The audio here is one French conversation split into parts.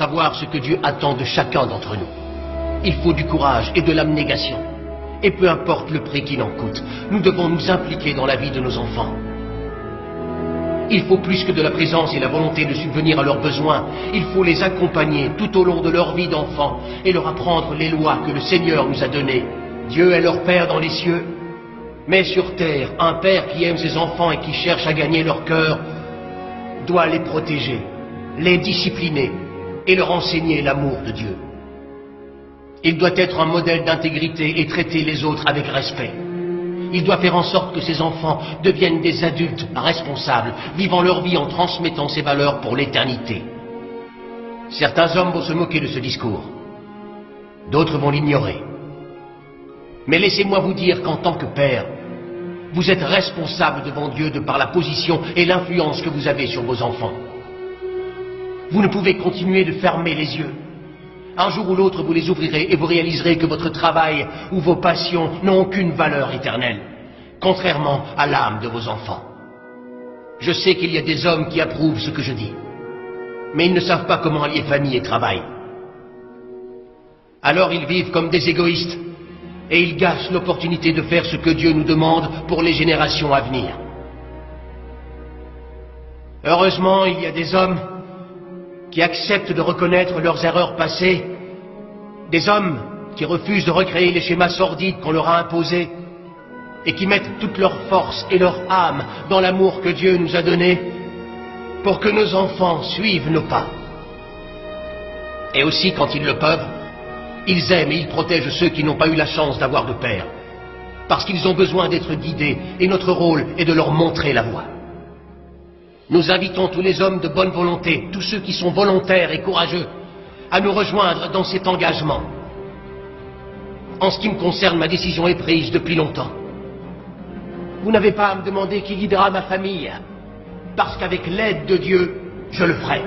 savoir ce que Dieu attend de chacun d'entre nous. Il faut du courage et de l'abnégation. Et peu importe le prix qu'il en coûte, nous devons nous impliquer dans la vie de nos enfants. Il faut plus que de la présence et la volonté de subvenir à leurs besoins. Il faut les accompagner tout au long de leur vie d'enfant et leur apprendre les lois que le Seigneur nous a données. Dieu est leur Père dans les cieux, mais sur terre, un père qui aime ses enfants et qui cherche à gagner leur cœur doit les protéger, les discipliner et leur enseigner l'amour de Dieu. Il doit être un modèle d'intégrité et traiter les autres avec respect. Il doit faire en sorte que ses enfants deviennent des adultes responsables, vivant leur vie en transmettant ces valeurs pour l'éternité. Certains hommes vont se moquer de ce discours. D'autres vont l'ignorer. Mais laissez-moi vous dire qu'en tant que père, vous êtes responsable devant Dieu de par la position et l'influence que vous avez sur vos enfants. Vous ne pouvez continuer de fermer les yeux. Un jour ou l'autre, vous les ouvrirez et vous réaliserez que votre travail ou vos passions n'ont aucune valeur éternelle, contrairement à l'âme de vos enfants. Je sais qu'il y a des hommes qui approuvent ce que je dis, mais ils ne savent pas comment allier famille et travail. Alors ils vivent comme des égoïstes, et ils gâchent l'opportunité de faire ce que Dieu nous demande pour les générations à venir. Heureusement, il y a des hommes qui acceptent de reconnaître leurs erreurs passées, des hommes qui refusent de recréer les schémas sordides qu'on leur a imposés et qui mettent toute leur force et leur âme dans l'amour que Dieu nous a donné pour que nos enfants suivent nos pas. Et aussi, quand ils le peuvent, ils aiment et ils protègent ceux qui n'ont pas eu la chance d'avoir de père, parce qu'ils ont besoin d'être guidés et notre rôle est de leur montrer la voie. Nous invitons tous les hommes de bonne volonté, tous ceux qui sont volontaires et courageux, à nous rejoindre dans cet engagement. En ce qui me concerne, ma décision est prise depuis longtemps. Vous n'avez pas à me demander qui guidera ma famille, parce qu'avec l'aide de Dieu, je le ferai.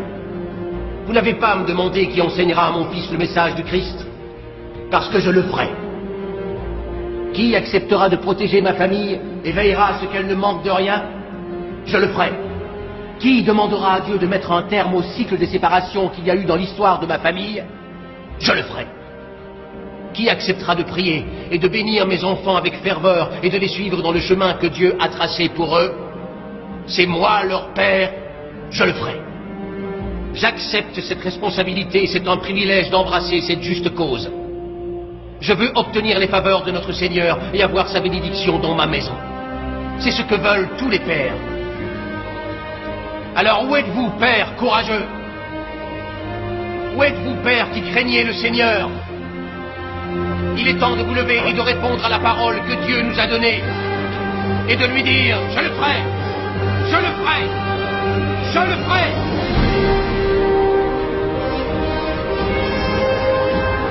Vous n'avez pas à me demander qui enseignera à mon fils le message du Christ, parce que je le ferai. Qui acceptera de protéger ma famille et veillera à ce qu'elle ne manque de rien? Je le ferai. Qui demandera à Dieu de mettre un terme au cycle des séparations qu'il y a eu dans l'histoire de ma famille? Je le ferai. Qui acceptera de prier et de bénir mes enfants avec ferveur et de les suivre dans le chemin que Dieu a tracé pour eux? C'est moi, leur père, je le ferai. J'accepte cette responsabilité et c'est un privilège d'embrasser cette juste cause. Je veux obtenir les faveurs de notre Seigneur et avoir sa bénédiction dans ma maison. C'est ce que veulent tous les pères. Alors où êtes-vous, père courageux? Où êtes-vous, père qui craignez le Seigneur? Il est temps de vous lever et de répondre à la parole que Dieu nous a donnée et de lui dire: je le ferai, je le ferai, je le ferai.